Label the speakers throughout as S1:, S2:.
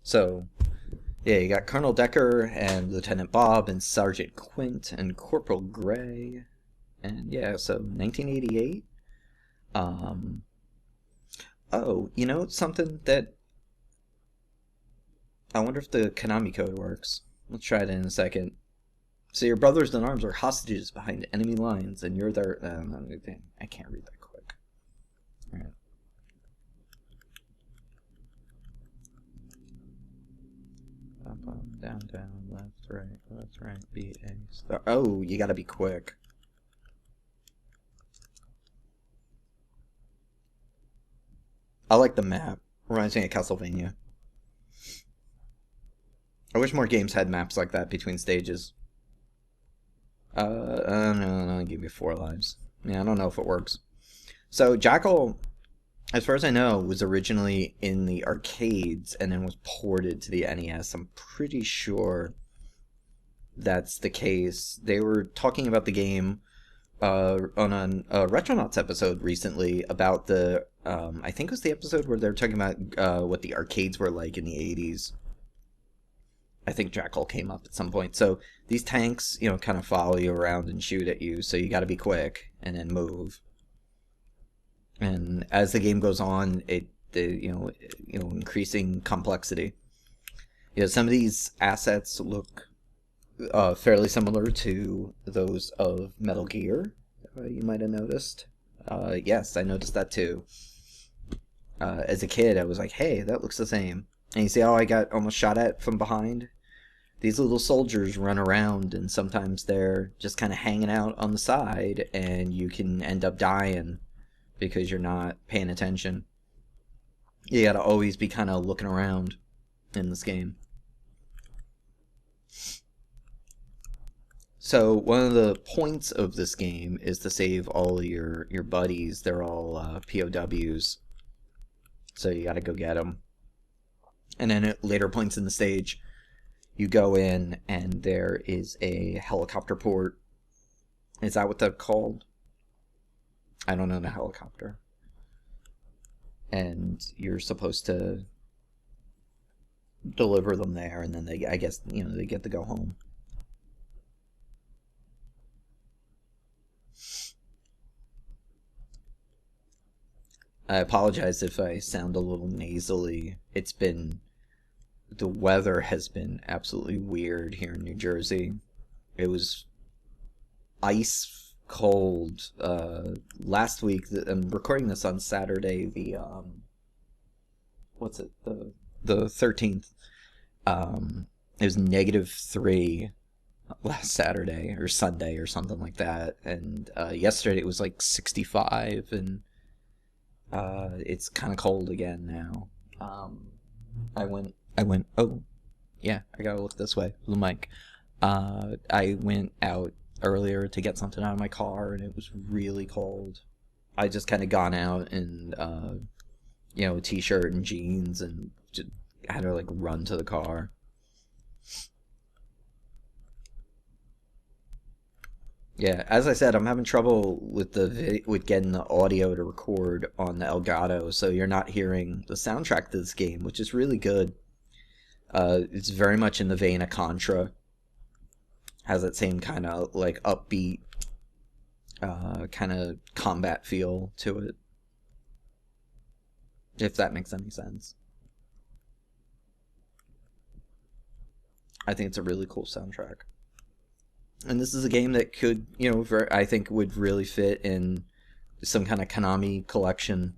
S1: So, yeah, you got Colonel Decker and Lieutenant Bob and Sergeant Quint and Corporal Gray. And yeah, so 1988. Um, oh, you know something that I wonder if the Konami code works. Let's try it in a second. So your brothers in arms are hostages behind enemy lines, and you're their. I can't read that quick. All right. Up, down, down, left, right, B, A, star. Oh, you gotta be quick. I like the map. Reminds me of Castlevania. I wish more games had maps like that between stages. No, I'll give you 4 lives. Yeah, I don't know if it works. So, Jackal, as far as I know, was originally in the arcades and then was ported to the NES. I'm pretty sure that's the case. They were talking about the game on a Retronauts episode recently about the, I think it was the episode where they were talking about what the arcades were like in the 80s. I think Jackal came up at some point. So these tanks, kind of follow you around and shoot at you, so you got to be quick and then move. And as the game goes on, increasing complexity. Some of these assets look fairly similar to those of Metal Gear. You might have noticed. Yes, I noticed that too. As a kid, I was like, "Hey, that looks the same." And you see how I got almost shot at from behind? These little soldiers run around, and sometimes they're just kind of hanging out on the side, and you can end up dying because you're not paying attention. You gotta always be kind of looking around in this game. So one of the points of this game is to save all of your buddies. They're all POWs, so you gotta go get them. And then at later points in the stage, you go in and there is a helicopter port. Is that what they're called? I don't own a helicopter. And you're supposed to deliver them there, and then they get to go home. I apologize if I sound a little nasally. The weather has been absolutely weird here in New Jersey. It was ice cold last week. I'm recording this on Saturday, the what's it, the 13th. It was -3 last Saturday or Sunday or something like that, and yesterday it was like 65, and it's kind of cold again now. I went. Oh, yeah, I gotta look this way. The mic. I went out earlier to get something out of my car, and it was really cold. I just kind of gone out in, a t-shirt and jeans, and just had to run to the car. Yeah, as I said, I'm having trouble with getting the audio to record on the Elgato, so you're not hearing the soundtrack to this game, which is really good. It's very much in the vein of Contra. Has that same kind of upbeat, kind of combat feel to it. If that makes any sense. I think it's a really cool soundtrack. And this is a game that could, I think would really fit in some kind of Konami collection.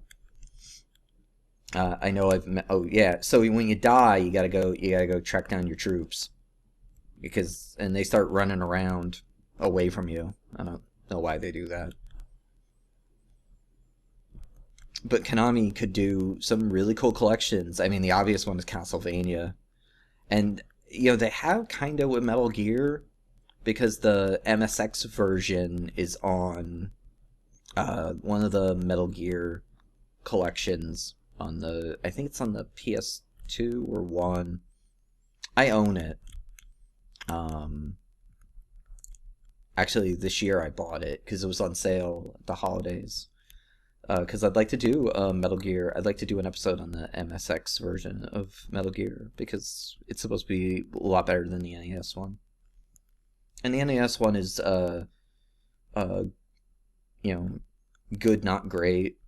S1: I know oh yeah, so when you die, you gotta go track down your troops. And they start running around away from you. I don't know why they do that. But Konami could do some really cool collections. I mean, the obvious one is Castlevania. And, they have kind of with Metal Gear, because the MSX version is on one of the Metal Gear collections on I think it's on the PS2 or 1. I own it. Actually, this year I bought it because it was on sale at the holidays. Because I'd like to do Metal Gear. I'd like to do an episode on the MSX version of Metal Gear because it's supposed to be a lot better than the NES one. And the NES one is, uh, you know, good, not great.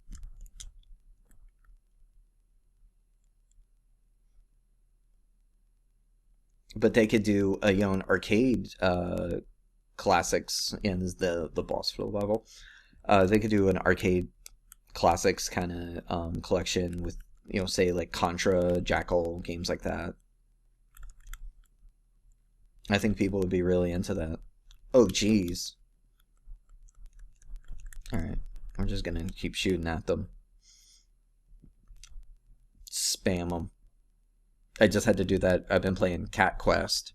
S1: But they could do a an arcade classics, and is the boss for the level. They could do an arcade classics kind of collection with say like Contra, Jackal, games like that. I think people would be really into that. Oh geez. All right, I'm just gonna keep shooting at them, spam them. I just had to do that. I've been playing Cat Quest,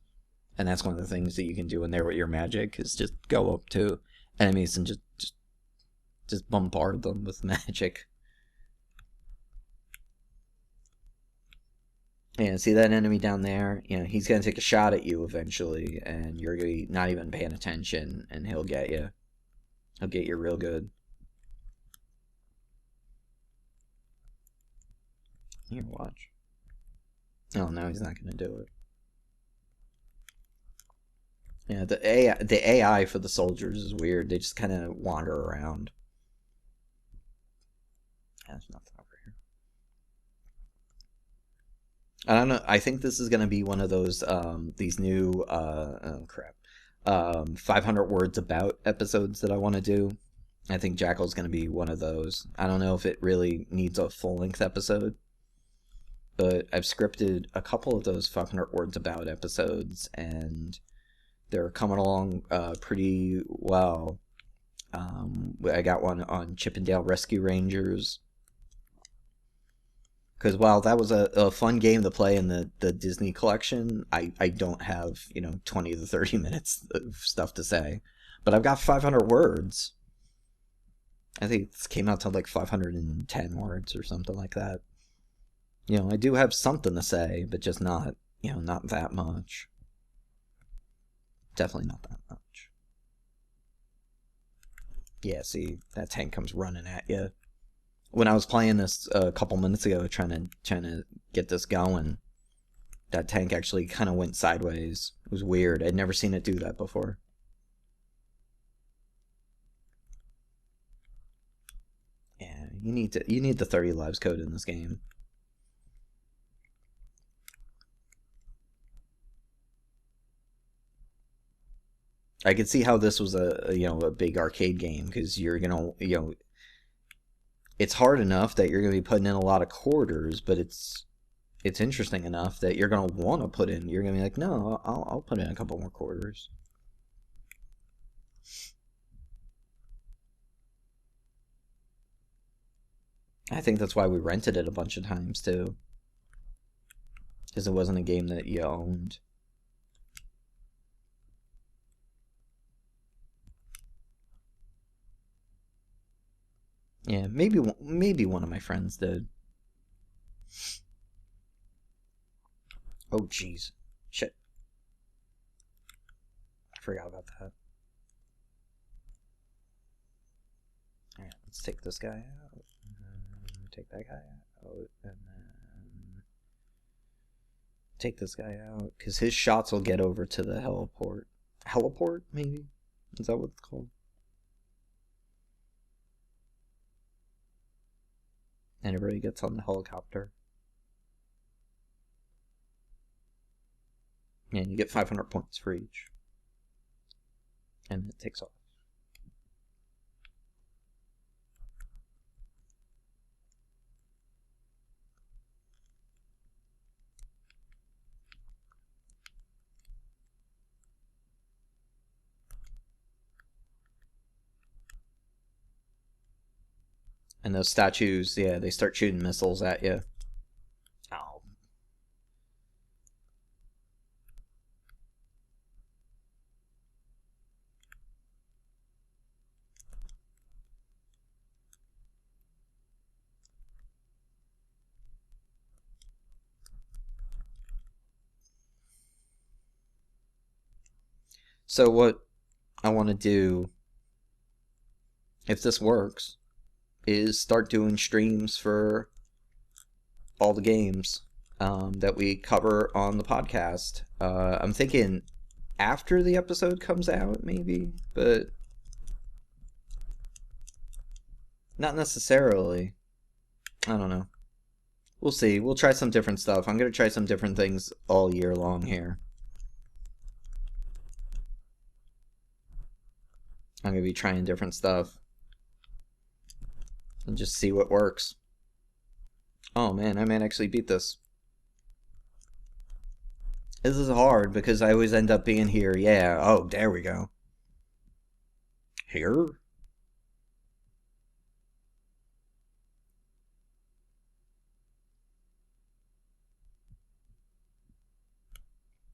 S1: and that's one of the things that you can do in there with your magic is just go up to enemies and just bombard them with magic. And see that enemy down there? He's gonna take a shot at you eventually, and you're gonna be not even paying attention, and he'll get you. He'll get you real good. Here, watch. Oh no, he's not gonna do it. Yeah, the AI for the soldiers is weird. They just kind of wander around. There's nothing over here. I don't know. I think this is gonna be one of those these new oh crap 500 words about episodes that I want to do. I think Jackal's gonna be one of those. I don't know if it really needs a full length episode, but I've scripted a couple of those 500 words about episodes, and they're coming along pretty well. I got one on Chippendale Rescue Rangers. Because while that was a fun game to play in the Disney collection, I don't have 20 to 30 minutes of stuff to say. But I've got 500 words. I think this came out to like 510 words or something like that. I do have something to say, but just not that much. Definitely not that much. Yeah, see, that tank comes running at you. When I was playing this a couple minutes ago, trying to get this going, that tank actually kind of went sideways. It was weird. I'd never seen it do that before. Yeah, you need the 30 lives code in this game. I could see how this was a big arcade game because you're gonna it's hard enough that you're gonna be putting in a lot of quarters, but it's interesting enough that you're gonna want to put in. You're gonna be like, no, I'll put in a couple more quarters. I think that's why we rented it a bunch of times too, because it wasn't a game that you owned. Yeah, maybe one of my friends did. Oh jeez, shit, I forgot about that. All right, let's take this guy out. Take that guy out, and then take this guy out because his shots will get over to the heliport. Heliport, maybe? Is that what it's called? And everybody gets on the helicopter. And you get 500 points for each. And it takes off. And those statues, yeah, they start shooting missiles at you. Ow. So what I want to do, if this works, is start doing streams for all the games that we cover on the podcast. I'm thinking after the episode comes out, maybe, but not necessarily. I don't know. We'll see. We'll try some different stuff. I'm going to try some different things all year long here. I'm going to be trying different stuff and just see what works. Oh man, I might actually beat this. This is hard because I always end up being here. Yeah, oh, there we go. Here?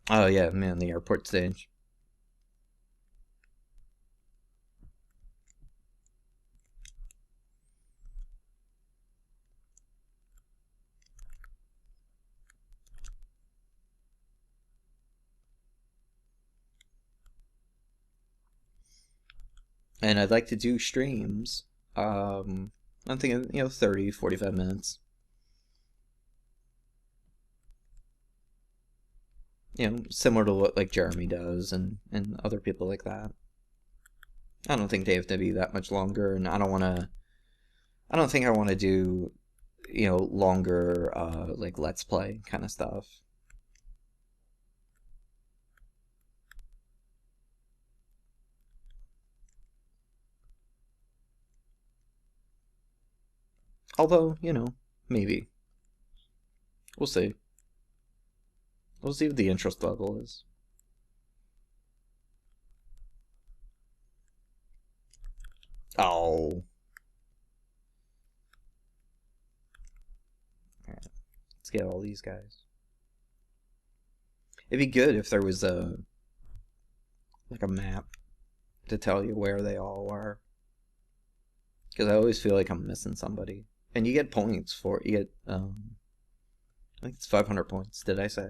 S1: Oh yeah, man, the airport stage. And I'd like to do streams. I'm thinking, 30, 45 minutes. Similar to what like Jeremy does and other people like that. I don't think they have to be that much longer, and I don't think I want to do, longer, like Let's Play kind of stuff. Although, maybe. We'll see. We'll see what the interest level is. Oh. Alright. Let's get all these guys. It'd be good if there was a map to tell you where they all are. Because I always feel like I'm missing somebody. And you get points for it. You get, I think it's 500 points, did I say?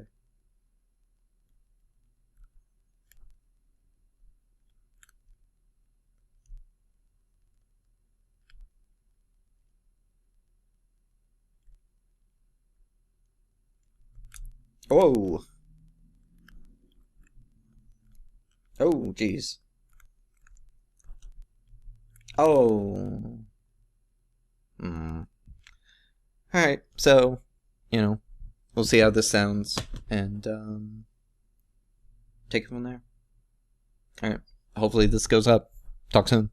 S1: Whoa! Oh, jeez. Oh. Alright, so, we'll see how this sounds, and, take it from there. Alright, hopefully this goes up. Talk soon.